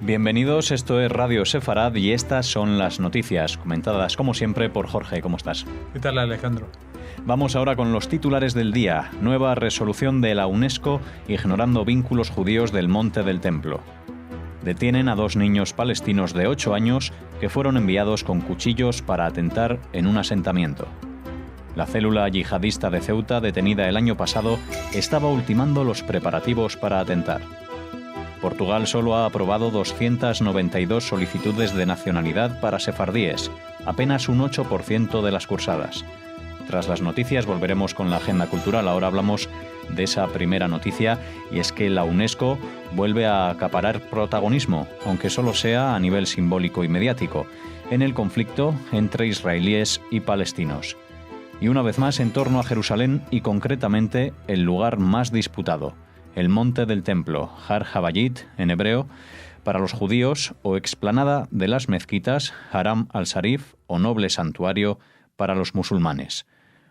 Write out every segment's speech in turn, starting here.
Bienvenidos, esto es Radio Sefarad y estas son las noticias, comentadas como siempre por Jorge. ¿Cómo estás? ¿Qué tal, Alejandro? Vamos ahora con los titulares del día. Nueva resolución de la UNESCO ignorando vínculos judíos del Monte del Templo. Detienen a 2 niños palestinos de 8 años que fueron enviados con cuchillos para atentar en un asentamiento. La célula yihadista de Ceuta, detenida el año pasado, estaba ultimando los preparativos para atentar. Portugal solo ha aprobado 292 solicitudes de nacionalidad para sefardíes, apenas un 8% de las cursadas. Tras las noticias volveremos con la agenda cultural. Ahora hablamos de esa primera noticia, y es que la UNESCO vuelve a acaparar protagonismo, aunque solo sea a nivel simbólico y mediático, en el conflicto entre israelíes y palestinos. Y una vez más en torno a Jerusalén y concretamente el lugar más disputado, el Monte del Templo, Har Habayit en hebreo, para los judíos, o explanada de las mezquitas, Haram al-Sharif, o noble santuario para los musulmanes.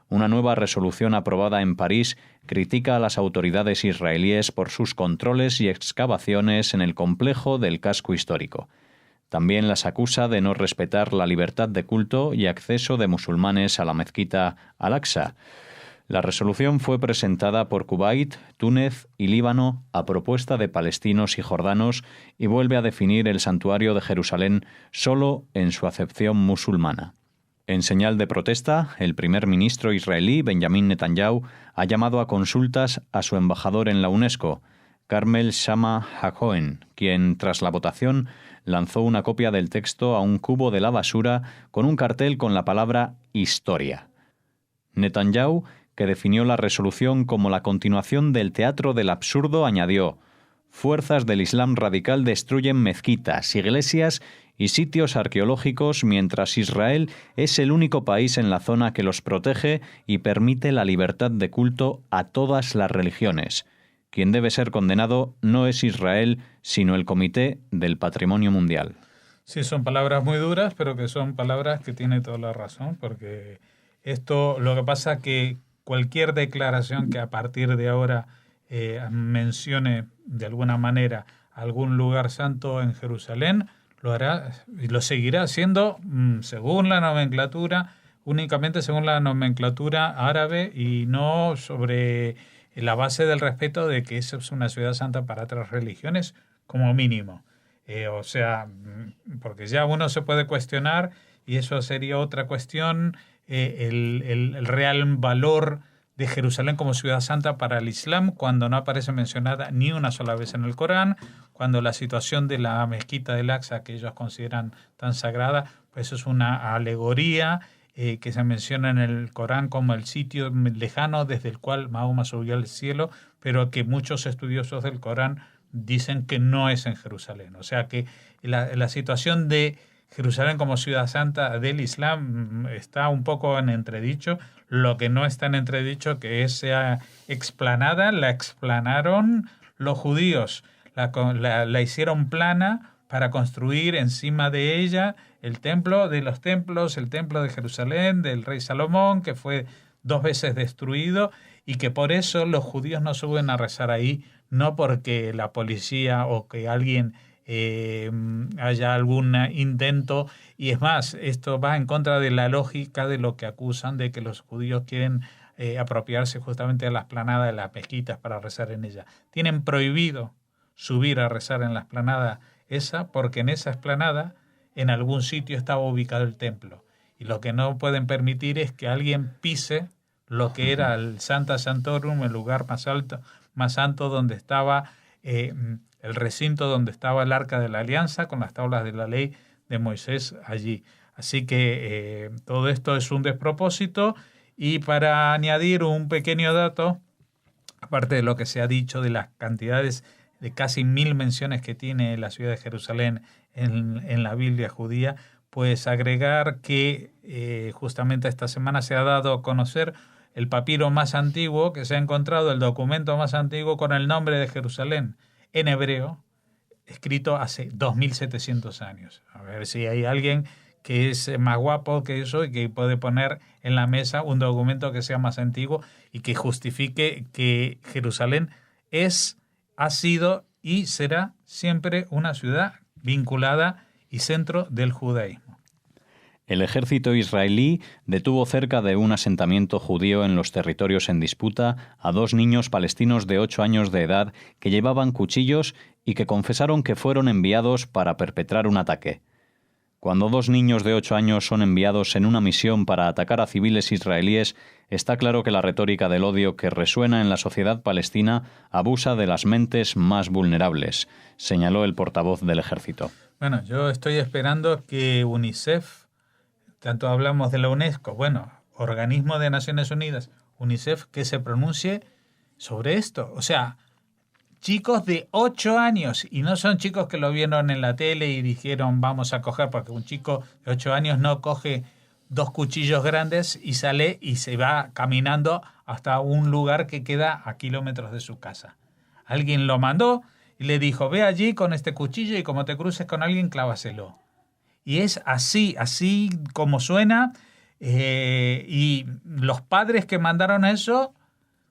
Una nueva resolución aprobada en París critica a las autoridades israelíes por sus controles y excavaciones en el complejo del casco histórico. También las acusa de no respetar la libertad de culto y acceso de musulmanes a la mezquita Al-Aqsa. La resolución fue presentada por Kuwait, Túnez y Líbano a propuesta de palestinos y jordanos y vuelve a definir el santuario de Jerusalén solo en su acepción musulmana. En señal de protesta, el primer ministro israelí, Benjamin Netanyahu, ha llamado a consultas a su embajador en la UNESCO, Carmel Shama Hacohen, quien, tras la votación, lanzó una copia del texto a un cubo de la basura con un cartel con la palabra «Historia». Netanyahu, que definió la resolución como la continuación del teatro del absurdo, añadió: «Fuerzas del Islam radical destruyen mezquitas, iglesias y sitios arqueológicos, mientras Israel es el único país en la zona que los protege y permite la libertad de culto a todas las religiones. Quien debe ser condenado no es Israel, sino el Comité del Patrimonio Mundial». Sí, son palabras muy duras, pero que son palabras que tiene toda la razón, porque esto, lo que pasa que cualquier declaración que a partir de ahora mencione de alguna manera algún lugar santo en Jerusalén, lo hará y lo seguirá haciendo según la nomenclatura, únicamente según la nomenclatura árabe y no sobre la base del respeto de que eso es una ciudad santa para otras religiones, como mínimo. Porque ya uno se puede cuestionar, y eso sería otra cuestión, el real valor de Jerusalén como ciudad santa para el Islam, cuando no aparece mencionada ni una sola vez en el Corán, cuando la situación de la mezquita del Aqsa, que ellos consideran tan sagrada, pues es una alegoría que se menciona en el Corán como el sitio lejano desde el cual Mahoma subió al cielo, pero que muchos estudiosos del Corán dicen que no es en Jerusalén. O sea que la situación de Jerusalén como ciudad santa del Islam está un poco en entredicho. Lo que no está en entredicho que sea explanada, la explanaron los judíos, la hicieron plana para construir encima de ella el templo de los templos, el templo de Jerusalén del rey Salomón, que fue 2 veces destruido, y que por eso los judíos no suben a rezar ahí, no porque la policía o que alguien haya algún intento, y es más, esto va en contra de la lógica de lo que acusan de que los judíos quieren apropiarse justamente de la explanada de las mezquitas para rezar en ella. Tienen prohibido subir a rezar en la explanada esa, porque en esa explanada en algún sitio estaba ubicado el templo, y lo que no pueden permitir es que alguien pise lo que era el Santa Santorum, el lugar más alto, más santo, donde estaba el recinto donde estaba el Arca de la Alianza con las tablas de la ley de Moisés allí. Así que todo esto es un despropósito. Y para añadir un pequeño dato, aparte de lo que se ha dicho de las cantidades de casi 1000 menciones que tiene la ciudad de Jerusalén en la Biblia judía, pues agregar que justamente esta semana se ha dado a conocer el papiro más antiguo que se ha encontrado, el documento más antiguo con el nombre de Jerusalén en hebreo, escrito hace 2700 años. A ver si hay alguien que es más guapo que eso y que puede poner en la mesa un documento que sea más antiguo y que justifique que Jerusalén ha sido y será siempre una ciudad vinculada y centro del judaísmo. El ejército israelí detuvo cerca de un asentamiento judío en los territorios en disputa a 2 niños palestinos de 8 años de edad que llevaban cuchillos y que confesaron que fueron enviados para perpetrar un ataque. Cuando 2 niños de 8 años son enviados en una misión para atacar a civiles israelíes, está claro que la retórica del odio que resuena en la sociedad palestina abusa de las mentes más vulnerables, señaló el portavoz del ejército. Bueno, yo estoy esperando que UNICEF, tanto hablamos de la UNESCO, Organismo de Naciones Unidas, UNICEF, que se pronuncie sobre esto. O sea, chicos de 8 años, y no son chicos que lo vieron en la tele y dijeron vamos a coger, porque un chico de 8 años no coge 2 cuchillos grandes y sale y se va caminando hasta un lugar que queda a kilómetros de su casa. Alguien lo mandó y le dijo, ve allí con este cuchillo y como te cruces con alguien, clávaselo. Y es así como suena, y los padres que mandaron eso,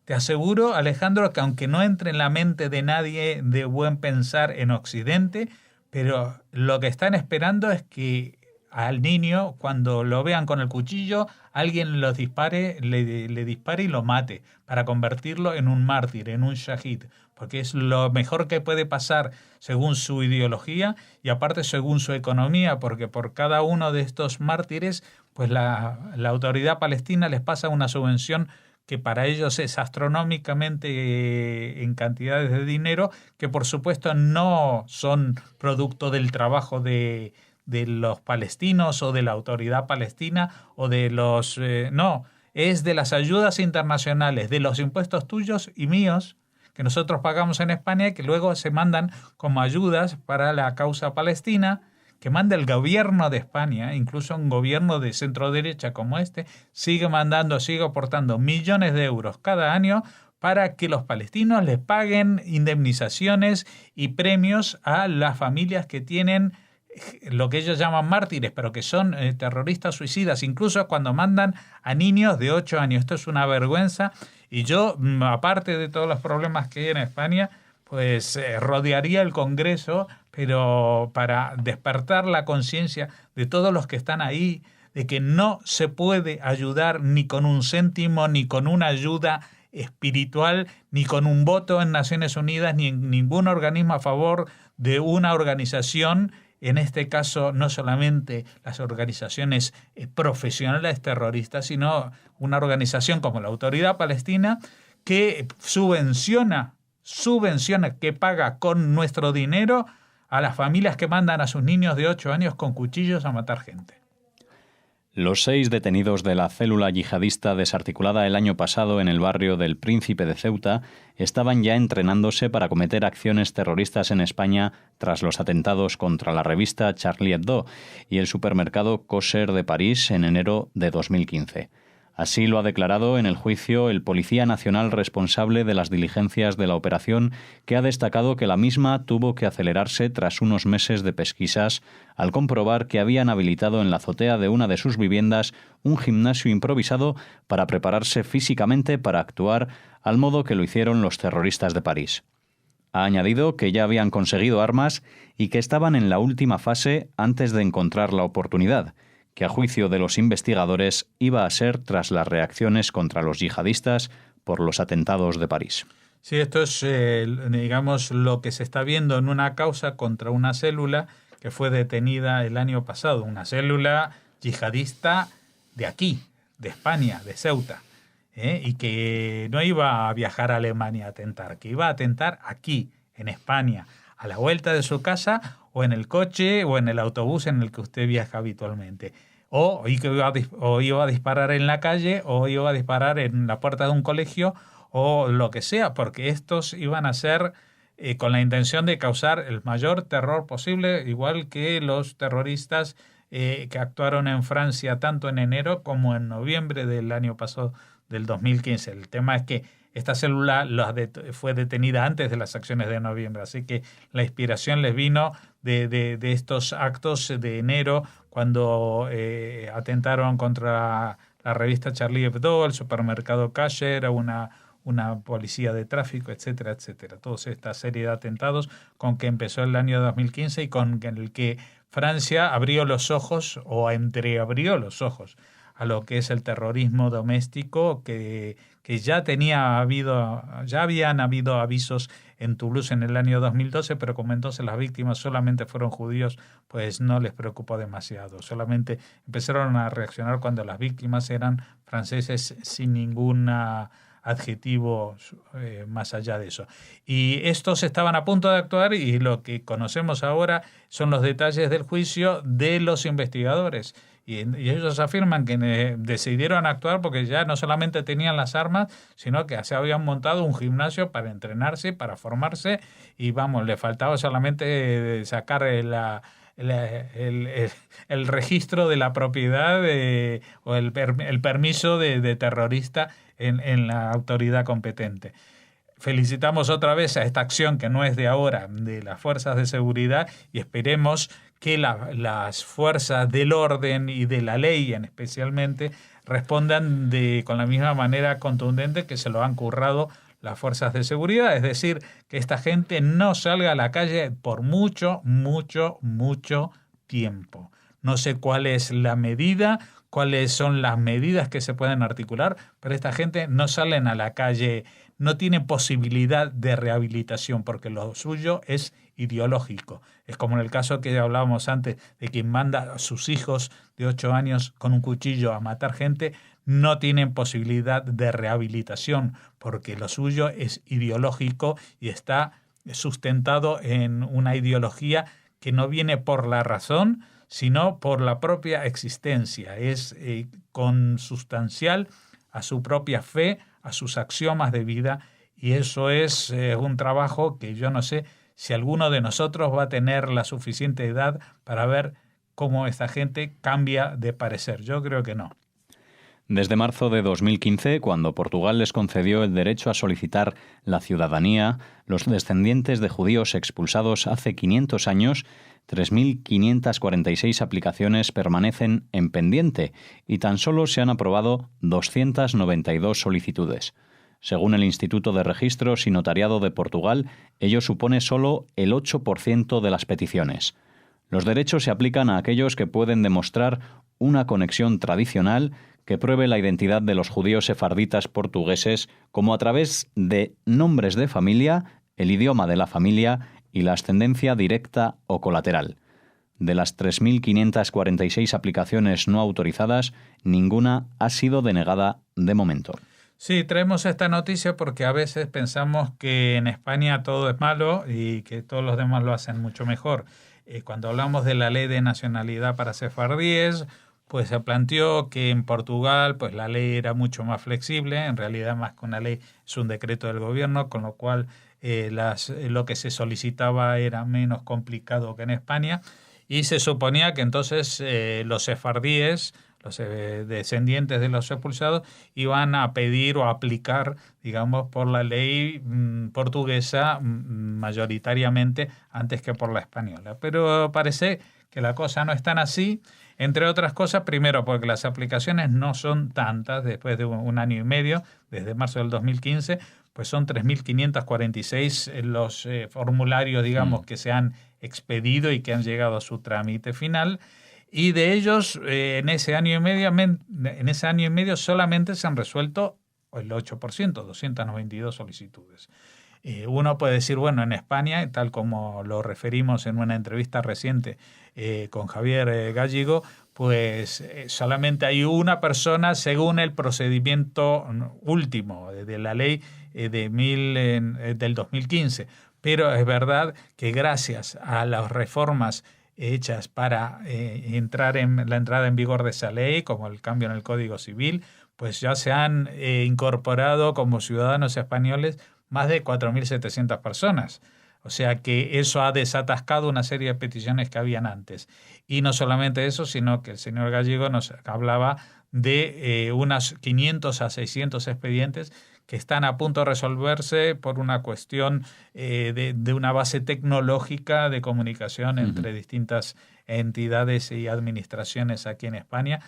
te aseguro, Alejandro, que aunque no entre en la mente de nadie de buen pensar en Occidente, pero lo que están esperando es que al niño, cuando lo vean con el cuchillo, alguien le dispare y lo mate, para convertirlo en un mártir, en un shahid, porque es lo mejor que puede pasar según su ideología y aparte según su economía, porque por cada uno de estos mártires, pues la autoridad palestina les pasa una subvención que para ellos es astronómicamente en cantidades de dinero, que por supuesto no son producto del trabajo de los palestinos o de la autoridad palestina o de los... no, es de las ayudas internacionales, de los impuestos tuyos y míos, que nosotros pagamos en España y que luego se mandan como ayudas para la causa palestina, que manda el gobierno de España, incluso un gobierno de centro derecha como este, sigue aportando millones de euros cada año para que los palestinos les paguen indemnizaciones y premios a las familias que tienen lo que ellos llaman mártires, pero que son terroristas suicidas, incluso cuando mandan a niños de 8 años. Esto es una vergüenza y yo, aparte de todos los problemas que hay en España, pues rodearía el Congreso, pero para despertar la conciencia de todos los que están ahí, de que no se puede ayudar ni con un céntimo, ni con una ayuda espiritual, ni con un voto en Naciones Unidas, ni en ningún organismo a favor de una organización, en este caso no solamente las organizaciones profesionales terroristas, sino una organización como la Autoridad Palestina que subvenciona, que paga con nuestro dinero a las familias que mandan a sus niños de 8 años con cuchillos a matar gente. Los 6 detenidos de la célula yihadista desarticulada el año pasado en el barrio del Príncipe de Ceuta estaban ya entrenándose para cometer acciones terroristas en España tras los atentados contra la revista Charlie Hebdo y el supermercado Kosher de París en enero de 2015. Así lo ha declarado en el juicio el Policía Nacional responsable de las diligencias de la operación, que ha destacado que la misma tuvo que acelerarse tras unos meses de pesquisas al comprobar que habían habilitado en la azotea de una de sus viviendas un gimnasio improvisado para prepararse físicamente para actuar al modo que lo hicieron los terroristas de París. Ha añadido que ya habían conseguido armas y que estaban en la última fase antes de encontrar la oportunidad, que a juicio de los investigadores iba a ser tras las reacciones contra los yihadistas por los atentados de París. Sí, esto es, digamos, lo que se está viendo en una causa contra una célula que fue detenida el año pasado, una célula yihadista de aquí, de España, de Ceuta, y que no iba a viajar a Alemania a atentar, que iba a atentar aquí, en España, a la vuelta de su casa o en el coche o en el autobús en el que usted viaja habitualmente. O iba a disparar en la calle o iba a disparar en la puerta de un colegio o lo que sea, porque estos iban a ser con la intención de causar el mayor terror posible, igual que los terroristas que actuaron en Francia tanto en enero como en noviembre del año pasado, del 2015. El tema es que esta célula fue detenida antes de las acciones de noviembre, así que la inspiración les vino de estos actos de enero, cuando atentaron contra la revista Charlie Hebdo, el supermercado Kosher, una policía de tráfico, etcétera, etcétera. Toda esta serie de atentados con que empezó el año 2015 y con el que Francia abrió los ojos o entreabrió los ojos a lo que es el terrorismo doméstico que ya habían habido avisos en Toulouse en el año 2012, pero como entonces las víctimas solamente fueron judíos, pues no les preocupó demasiado. Solamente empezaron a reaccionar cuando las víctimas eran franceses sin ningún adjetivo más allá de eso. Y estos estaban a punto de actuar y lo que conocemos ahora son los detalles del juicio de los investigadores. Y ellos afirman que decidieron actuar porque ya no solamente tenían las armas, sino que se habían montado un gimnasio para entrenarse, para formarse, y vamos, le faltaba solamente sacar el registro de la propiedad o el permiso de terrorista en la autoridad competente. Felicitamos otra vez a esta acción que no es de ahora, de las fuerzas de seguridad, y esperemos que las fuerzas del orden y de la ley especialmente respondan con la misma manera contundente que se lo han currado las fuerzas de seguridad. Es decir, que esta gente no salga a la calle por mucho, mucho, mucho tiempo. No sé cuál es la medida, cuáles son las medidas que se pueden articular, pero esta gente no salen a la calle, no tiene posibilidad de rehabilitación porque lo suyo es ideológico. Es como en el caso que hablábamos antes de quien manda a sus hijos de 8 años con un cuchillo a matar gente, no tienen posibilidad de rehabilitación porque lo suyo es ideológico y está sustentado en una ideología que no viene por la razón, sino por la propia existencia. Es consustancial a su propia fe, a sus axiomas de vida, y eso es un trabajo que yo no sé si alguno de nosotros va a tener la suficiente edad para ver cómo esta gente cambia de parecer. Yo creo que no. Desde marzo de 2015, cuando Portugal les concedió el derecho a solicitar la ciudadanía, los descendientes de judíos expulsados hace 500 años, 3.546 aplicaciones permanecen en pendiente y tan solo se han aprobado 292 solicitudes. Según el Instituto de Registros y Notariado de Portugal, ello supone solo el 8% de las peticiones. Los derechos se aplican a aquellos que pueden demostrar una conexión tradicional que pruebe la identidad de los judíos sefarditas portugueses como a través de nombres de familia, el idioma de la familia y la ascendencia directa o colateral. De las 3.546 aplicaciones no autorizadas, ninguna ha sido denegada de momento. Sí, traemos esta noticia porque a veces pensamos que en España todo es malo y que todos los demás lo hacen mucho mejor. Cuando hablamos de la ley de nacionalidad para sefardíes, pues se planteó que en Portugal pues la ley era mucho más flexible, en realidad más que una ley es un decreto del gobierno, con lo cual lo que se solicitaba era menos complicado que en España, y se suponía que entonces los sefardíes, los descendientes de los expulsados, iban a pedir o a aplicar, digamos, por la ley portuguesa mayoritariamente antes que por la española. Pero parece que la cosa no es tan así, entre otras cosas, primero porque las aplicaciones no son tantas después de un año y medio, desde marzo del 2015, pues son 3.546 los formularios, digamos, que se han expedido y que han llegado a su trámite final. Y de ellos, en ese año y medio solamente se han resuelto el 8%, 292 solicitudes. Uno puede decir, bueno, en España, tal como lo referimos en una entrevista reciente con Javier Gallego, pues solamente hay una persona según el procedimiento último de la ley del 2015. Pero es verdad que gracias a las reformas hechas para entrar en la entrada en vigor de esa ley, como el cambio en el Código Civil, pues ya se han incorporado como ciudadanos españoles más de 4.700 personas. O sea que eso ha desatascado una serie de peticiones que habían antes. Y no solamente eso, sino que el señor Gallego nos hablaba de unas 500 a 600 expedientes que están a punto de resolverse por una cuestión de una base tecnológica de comunicación entre distintas entidades y administraciones aquí en España,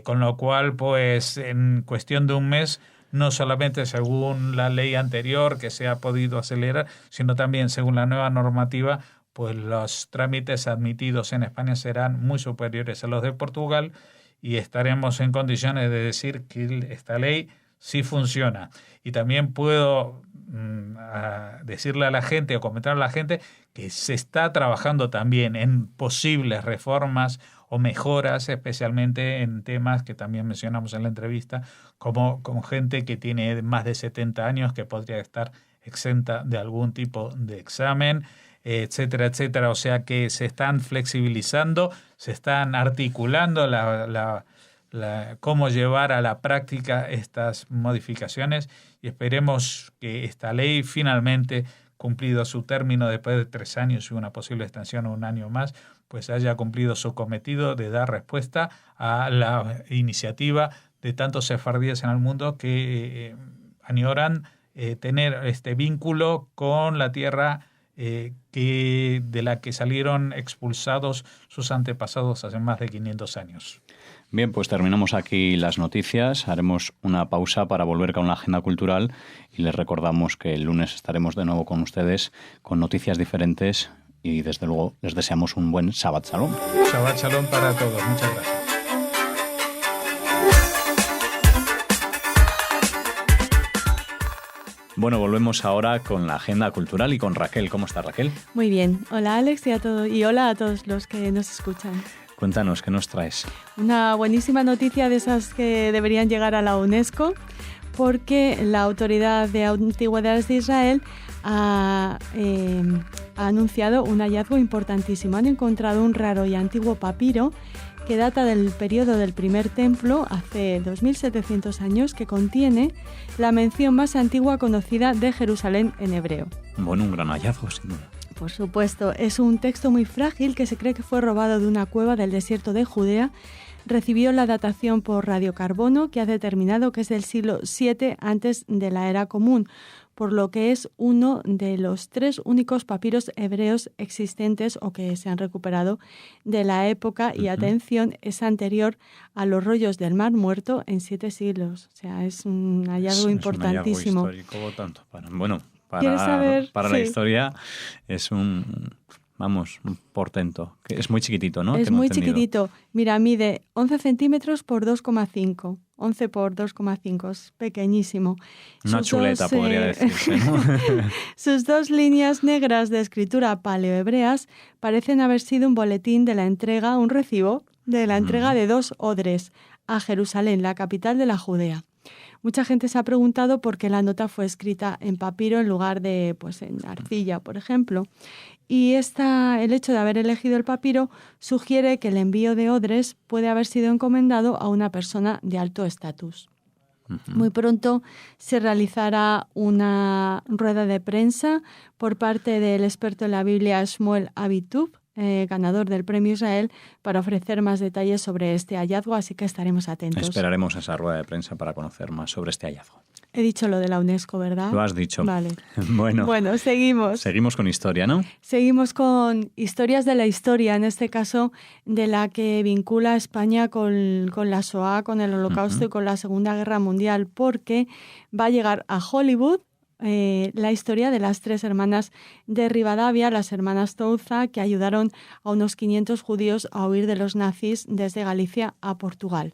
con lo cual, pues, en cuestión de un mes no solamente según la ley anterior que se ha podido acelerar, sino también según la nueva normativa, pues los trámites admitidos en España serán muy superiores a los de Portugal y estaremos en condiciones de decir que esta ley sí funciona. Y también puedo decirle a la gente o comentar a la gente que se está trabajando también en posibles reformas o mejoras, especialmente en temas que también mencionamos en la entrevista, como con gente que tiene más de 70 años que podría estar exenta de algún tipo de examen, etcétera, etcétera. O sea que se están flexibilizando, se están articulando cómo llevar a la práctica estas modificaciones y esperemos que esta ley finalmente, cumplido su término después de 3 años y una posible extensión a 1 año más, pues haya cumplido su cometido de dar respuesta a la iniciativa de tantos sefardíes en el mundo que añoran tener este vínculo con la tierra de la que salieron expulsados sus antepasados hace más de 500 años. Bien, pues terminamos aquí las noticias. Haremos una pausa para volver con la agenda cultural y les recordamos que el lunes estaremos de nuevo con ustedes con noticias diferentes y desde luego les deseamos un buen Shabbat Shalom. Shabbat Shalom para todos. Muchas gracias. Bueno, volvemos ahora con la agenda cultural y con Raquel. ¿Cómo está, Raquel? Muy bien. Hola, Alex, y hola a todos los que nos escuchan. Cuéntanos, ¿qué nos traes? Una buenísima noticia de esas que deberían llegar a la UNESCO, porque la Autoridad de Antigüedades de Israel ha anunciado un hallazgo importantísimo. Han encontrado un raro y antiguo papiro que data del periodo del primer templo, hace 2700 años, que contiene la mención más antigua conocida de Jerusalén en hebreo. Bueno, un gran hallazgo, sin duda. Por supuesto, es un texto muy frágil que se cree que fue robado de una cueva del desierto de Judea. Recibió la datación por radiocarbono, que ha determinado que es del siglo VII antes de la era común, por lo que es uno de los 3 únicos papiros hebreos existentes o que se han recuperado de la época, y atención, es anterior a los rollos del Mar Muerto en 7 siglos. O sea, es un hallazgo importantísimo. Es un hallazgo histórico tanto. Para sí. La historia es un portento. Que es muy chiquitito, ¿no? Es muy chiquitito. Mira, mide 11 centímetros por 2,5. 11 por 2,5. Es pequeñísimo. Una chuleta, podría decirse, ¿no? Sus 2 líneas negras de escritura paleohebreas parecen haber sido un boletín de la entrega, un recibo de la entrega de 2 odres a Jerusalén, la capital de la Judea. Mucha gente se ha preguntado por qué la nota fue escrita en papiro en lugar de en arcilla, por ejemplo. Y el hecho de haber elegido el papiro sugiere que el envío de odres puede haber sido encomendado a una persona de alto estatus. Muy pronto se realizará una rueda de prensa por parte del experto en la Biblia Shmuel Abitub, ganador del Premio Israel, para ofrecer más detalles sobre este hallazgo, así que estaremos atentos. Esperaremos esa rueda de prensa para conocer más sobre este hallazgo. He dicho lo de la UNESCO, ¿verdad? Lo has dicho. Vale. Bueno, seguimos. Seguimos con historia, ¿no? Seguimos con historias de la historia, en este caso de la que vincula a España con la Shoah, con el Holocausto y con la Segunda Guerra Mundial, porque va a llegar a Hollywood la historia de las 3 hermanas de Rivadavia, las hermanas Touza, que ayudaron a unos 500 judíos a huir de los nazis desde Galicia a Portugal.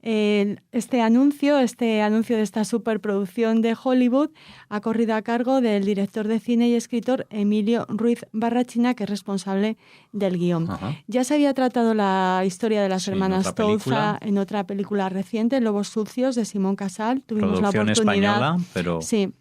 Este anuncio de esta superproducción de Hollywood ha corrido a cargo del director de cine y escritor Emilio Ruiz Barrachina, que es responsable del guión. Ajá. Ya se había tratado la historia de las hermanas Touza en otra película reciente, Lobos Sucios, de Simón Casal. Producción española, pero... Sí.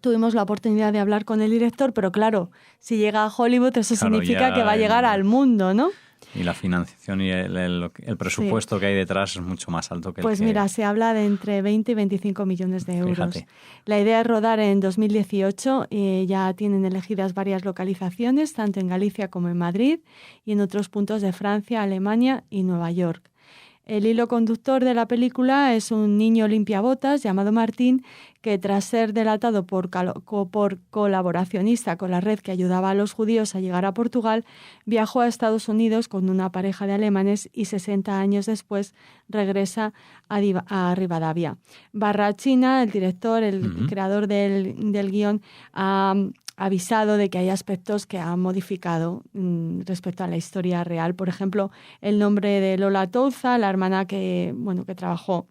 Tuvimos la oportunidad de hablar con el director, pero claro, si llega a Hollywood, eso significa que va a llegar al mundo, ¿no? Y la financiación y el presupuesto que hay detrás es mucho más alto que el que... Pues mira, se habla de entre 20 y 25 millones de euros. Fíjate. La idea es rodar en 2018. Ya tienen elegidas varias localizaciones, tanto en Galicia como en Madrid, y en otros puntos de Francia, Alemania y Nueva York. El hilo conductor de la película es un niño limpiabotas llamado Martín, que tras ser delatado por colaboracionista con la red que ayudaba a los judíos a llegar a Portugal, viajó a Estados Unidos con una pareja de alemanes y 60 años después regresa a Rivadavia. Barrachina, el director, el creador del guión, ha avisado de que hay aspectos que ha modificado respecto a la historia real. Por ejemplo, el nombre de Lola Touza, la hermana que trabajó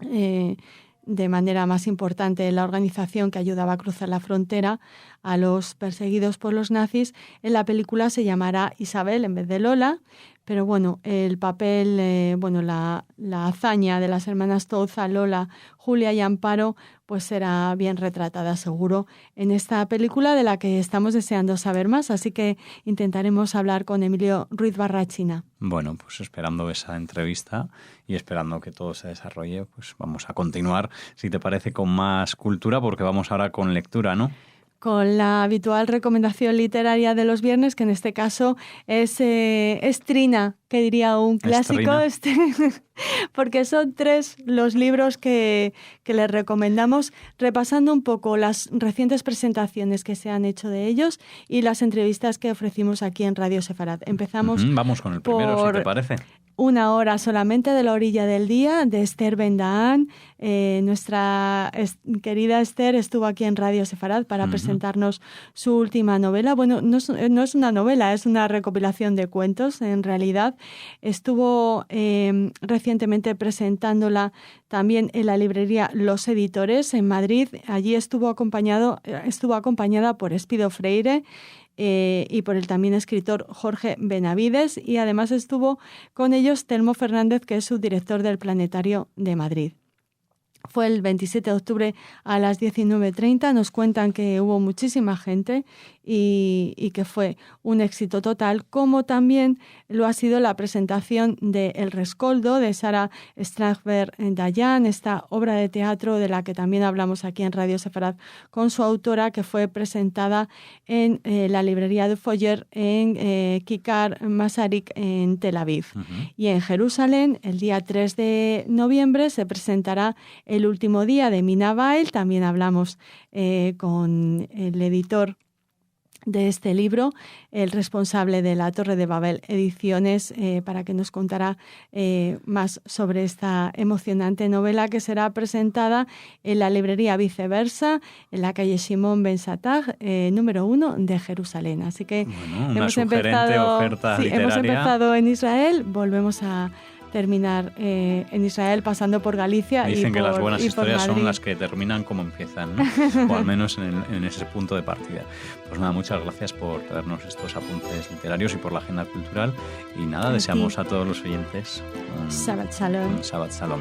de manera más importante en la organización que ayudaba a cruzar la frontera a los perseguidos por los nazis. En la película se llamará Isabel en vez de Lola, pero bueno, el papel, la hazaña de las hermanas Touza, Lola, Julia y Amparo, pues será bien retratada seguro en esta película, de la que estamos deseando saber más, así que intentaremos hablar con Emilio Ruiz Barrachina. Bueno, pues esperando esa entrevista y esperando que todo se desarrolle, pues vamos a continuar, si te parece, con más cultura, porque vamos ahora con lectura, ¿no? Con la habitual recomendación literaria de los viernes, que en este caso es Trina, que diría un clásico, porque son 3 los libros que les recomendamos, repasando un poco las recientes presentaciones que se han hecho de ellos y las entrevistas que ofrecimos aquí en Radio Sefarad. Empezamos Vamos con el primero, si te parece. Una hora solamente de la orilla del día, de Esther Ben-Dahán. Nuestra querida Esther estuvo aquí en Radio Sefarad para presentarnos su última novela. Bueno, no es una novela, es una recopilación de cuentos, en realidad. Estuvo recientemente presentándola también en la librería Los Editores en Madrid. Allí estuvo acompañada por Espido Freire y por el también escritor Jorge Benavides, y además estuvo con ellos Telmo Fernández, que es subdirector del Planetario de Madrid. Fue el 27 de octubre a las 19:30. Nos cuentan que hubo muchísima gente y que fue un éxito total, como también lo ha sido la presentación de El Rescoldo, de Sara Strasberg-Dayan, esta obra de teatro de la que también hablamos aquí en Radio Sefarad con su autora, que fue presentada en la librería de Foyer en Kikar Masaryk en Tel Aviv. Y en Jerusalén, el día 3 de noviembre, se presentará El último día de Mina Bail. También hablamos con el editor de este libro, el responsable de la Torre de Babel Ediciones, para que nos contara más sobre esta emocionante novela, que será presentada en la librería Viceversa, en la calle Shimon Ben Satag, número 1 de Jerusalén. Así que hemos empezado en Israel, volvemos a terminar en Israel, pasando por Galicia. Dicen que las buenas historias Madrid. Son las que terminan como empiezan, ¿no? O al menos en ese punto de partida. Pues nada, muchas gracias por traernos estos apuntes literarios y por la agenda cultural. Y nada, deseamos a todos los oyentes Shabbat Shalom. Un Shabbat Shalom.